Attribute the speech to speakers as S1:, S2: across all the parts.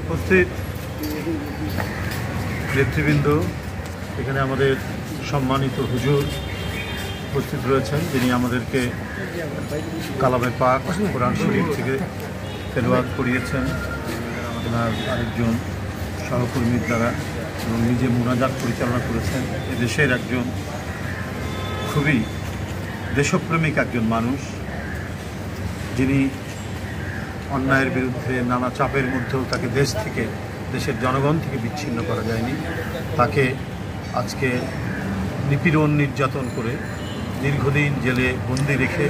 S1: উপস্থিত নেতৃবৃন্দ, এখানে আমাদের সম্মানিত হুজুর উপস্থিত রয়েছেন, যিনি আমাদেরকে কালামে পাক কোরআন শরীফ থেকে তেলাওয়াত করিয়েছেন ওনার আরেকজন সহকর্মীর দ্বারা, এবং নিজে মুনাজাত পরিচালনা করেছেন। এদেশের একজন খুবই দেশপ্রেমিক একজন মানুষ, যিনি অন্যায়ের বিরুদ্ধে নানা চাপের মধ্যেও তাকে দেশ থেকে, দেশের জনগণ থেকে বিচ্ছিন্ন করা যায়নি। তাকে আজকে নিপীড়ন নির্যাতন করে দীর্ঘদিন জেলে বন্দি রেখে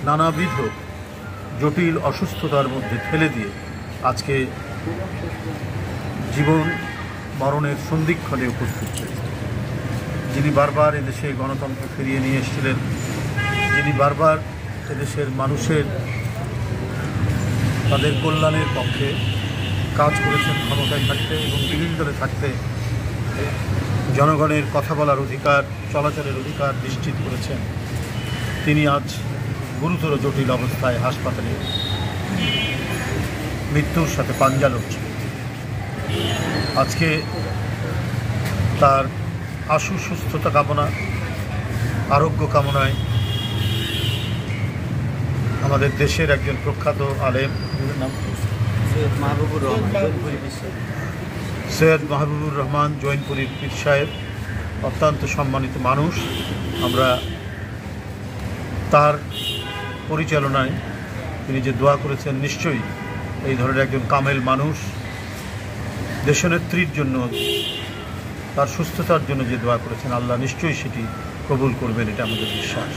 S1: নানাবিধ জটিল অসুস্থতার মধ্যে ফেলে দিয়ে আজকে জীবন মরণের সন্ধিক্ষণে উপস্থিত হয়েছে। যিনি বারবার এদেশে গণতন্ত্র ফিরিয়ে নিয়ে এসেছিলেন, যিনি বারবার এদেশের মানুষের তাদের কল্যাণের পক্ষে কাজ করেছেন ক্ষমতায় থাকতে এবং বিরোধী দলে থাকতে, জনগণের কথা বলার অধিকার, চলাচলের অধিকার নিশ্চিত করেছেন, তিনি আজ গুরুতর জটিল অবস্থায় হাসপাতালে মৃত্যুর সাথে পাঞ্জা লড়ছেন। আজকে তার আশু সুস্থতা কামনা, আরোগ্য কামনায় আমাদের দেশের একজন প্রখ্যাত আলেম সৈয়দ মাহবুবুর রহমান জৈনপুরীর পীর সাহেব, অত্যন্ত সম্মানিত মানুষ, আমরা তার পরিচালনায় তিনি যে দোয়া করেছেন, নিশ্চয়ই এই ধরনের একজন কামেল মানুষ দেশনেত্রীর জন্য, তার সুস্থতার জন্য যে দোয়া করেছেন, আল্লাহ নিশ্চয়ই সেটি কবুল করবেন, এটা আমাদের বিশ্বাস।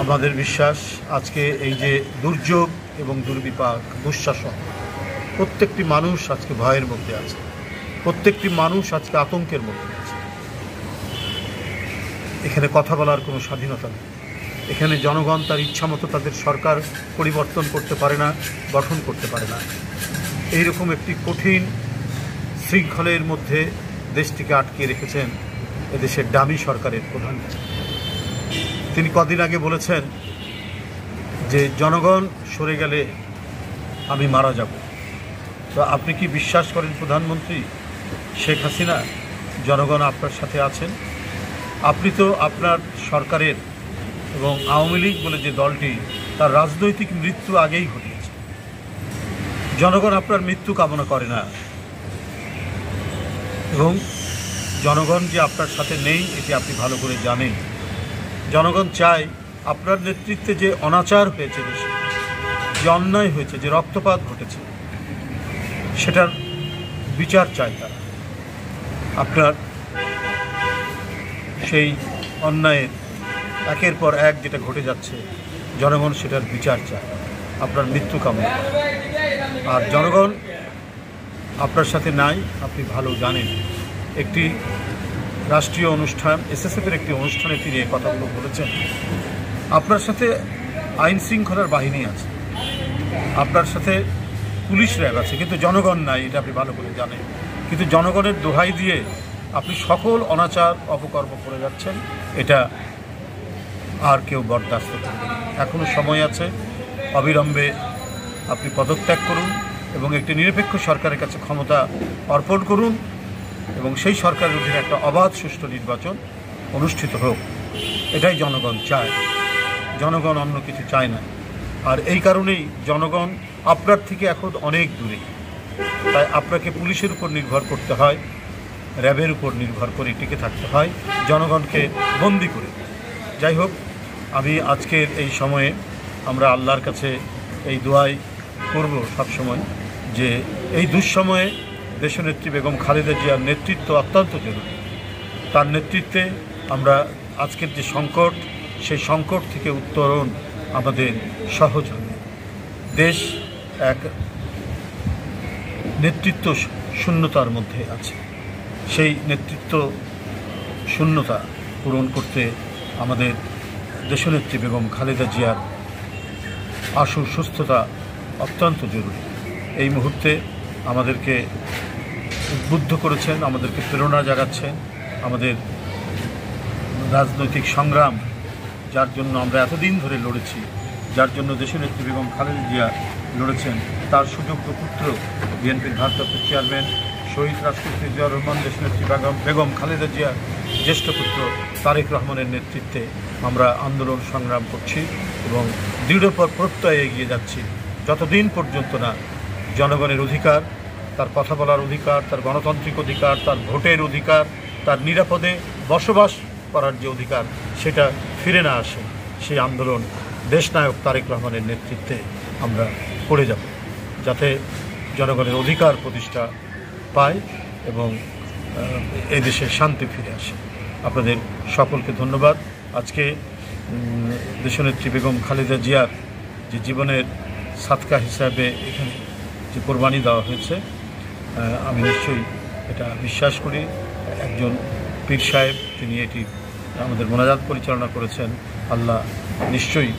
S1: আমাদের বিশ্বাস আজকে এই যে দুর্যোগ এবং দুর্বিপাক, দুঃশাসন, প্রত্যেকটি মানুষ আজকে ভয়ের মধ্যে আছে, প্রত্যেকটি মানুষ আজকে আতঙ্কের মধ্যে আছে। এখানে কথা বলার কোনো স্বাধীনতা নেই। এখানে জনগণ তার ইচ্ছামতো তাদের সরকার পরিবর্তন করতে পারে না, গঠন করতে পারে না। এইরকম একটি কঠিন শৃঙ্খলের মধ্যে দেশটিকে আটকে রেখেছেন এদেশের ডামি সরকারের প্রধানমন্ত্রী। তিনি কদিন আগে বলেছেন যে জনগণ সরে গেলে আমি মারা যাব। তো আপনি কি বিশ্বাস করেন প্রধানমন্ত্রী শেখ হাসিনা জনগণ আপনার সাথে আছেন? আপনি তো আপনার সরকারের এবং আওয়ামী লীগ বলে যে দলটি, তার রাজনৈতিক মৃত্যু আগেই ঘটিয়েছে। জনগণ আপনার মৃত্যু কামনা করে না, এবং জনগণ যে আপনার সাথে নেই এটি আপনি ভালো করে জানেন। জনগণ চায় আপনার নেতৃত্বে যে অনাচার হয়েছে দেশে, যে অন্যায় হয়েছে, যে রক্তপাত ঘটেছে, সেটার বিচার চায় তারা। আপনার সেই অন্যায়ের একের পর এক যেটা ঘটে যাচ্ছে, জনগণ সেটার বিচার চায়, আপনার মৃত্যু কামনা। আর জনগণ আপনার সাথে নাই, আপনি ভালো জানেন। একটি রাষ্ট্রীয় অনুষ্ঠান, এসএসএফের একটি অনুষ্ঠানে তিনি এই কথাগুলো বলেছেন। আপনার সাথে আইন শৃঙ্খলার বাহিনী আছে, আপনার সাথে পুলিশ র্যাব আছে, কিন্তু জনগণ নাই, এটা আপনি ভালো করে জানেন। কিন্তু জনগণের দোহাই দিয়ে আপনি সকল অনাচার অপকর্ম করে যাচ্ছেন, এটা আর কেউ বরদাস্ত করবে না। এখনও সময় আছে, অবিলম্বে আপনি পদত্যাগ করুন এবং একটি নিরপেক্ষ সরকারের কাছে ক্ষমতা অর্পণ করুন, এবং সেই সরকারের অধীনে একটা অবাধ সুষ্ঠু নির্বাচন অনুষ্ঠিত হোক। এটাই জনগণ চায়, জনগণ অন্য কিছু চায় না। আর এই কারণেই জনগণ আপনার থেকে এখন অনেক দূরে, তাই আপনাকে পুলিশের উপর নির্ভর করতে হয়, র্যাবের উপর নির্ভর করে টিকে থাকতে হয়, জনগণকে বন্দি করে। যাই হোক, আমি আজকের এই সময়ে আমরা আল্লাহর কাছে এই দোয়াই করব সবসময় যে এই দুঃসময়ে দেশনেত্রী বেগম খালেদা জিয়ার নেতৃত্ব অত্যন্ত জরুরি। তার নেতৃত্বে আমরা আজকের যে সংকট, সেই সংকট থেকে উত্তরণ আমাদের সহজ হবে। দেশ এক নেতৃত্ব শূন্যতার মধ্যে আছে, সেই নেতৃত্ব শূন্যতা পূরণ করতে আমাদের দেশনেত্রী বেগম খালেদা জিয়ার আশু সুস্থতা অত্যন্ত জরুরি। এই মুহূর্তে আমাদেরকে উদ্বুদ্ধ করেছেন, আমাদেরকে প্রেরণা জাগাচ্ছেন আমাদের রাজনৈতিক সংগ্রাম, যার জন্য আমরা এতদিন ধরে লড়েছি, যার জন্য দেশনেত্রী বেগম খালেদা জিয়া লড়েছেন, তার সুযোগ্য পুত্র বিএনপির ভারপ্রাপ্ত চেয়ারম্যান শহীদ রাষ্ট্রপতি জিয়াউর রহমান, দেশনেত্রী বেগম খালেদা জিয়ার জ্যেষ্ঠ পুত্র তারেক রহমানের নেতৃত্বে আমরা আন্দোলন সংগ্রাম করছি এবং দৃঢ় প্রত্যয়ে এগিয়ে যাচ্ছি যতদিন পর্যন্ত না জনগণের অধিকার, তার কথা বলার অধিকার, তার গণতান্ত্রিক অধিকার, তার ভোটের অধিকার, তার নিরাপদে বসবাস করার যে অধিকার সেটা ফিরে না আসে। সেই আন্দোলন দেশনায়ক তারেক রহমানের নেতৃত্বে আমরা করে যাব, যাতে জনগণের অধিকার প্রতিষ্ঠা পায় এবং এই দেশে শান্তি ফিরে আসে। আপনাদের সকলকে ধন্যবাদ। আজকে দেশনেত্রী বেগম খালেদা জিয়ার যে জীবনের সাদকা হিসাবে এখানে যে কোরবানি দেওয়া হয়েছে, আমি নিশ্চয়ই এটা বিশ্বাস করি। একজন পীর সাহেব তিনি এটি আমাদের মোনাজাত পরিচালনা করেছেন। আল্লাহ নিশ্চয়ই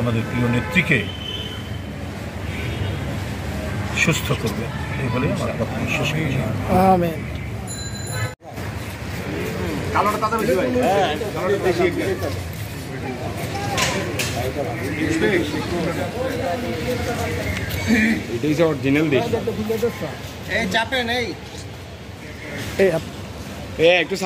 S1: আমাদের প্রিয় নেত্রীকে সুস্থ করবে, এই বলে আমার কথা শেষ করছি।
S2: আমিন।
S3: এটাই যে অরিজিনাল দেশ।
S2: এই চাপে নেই।
S3: একটু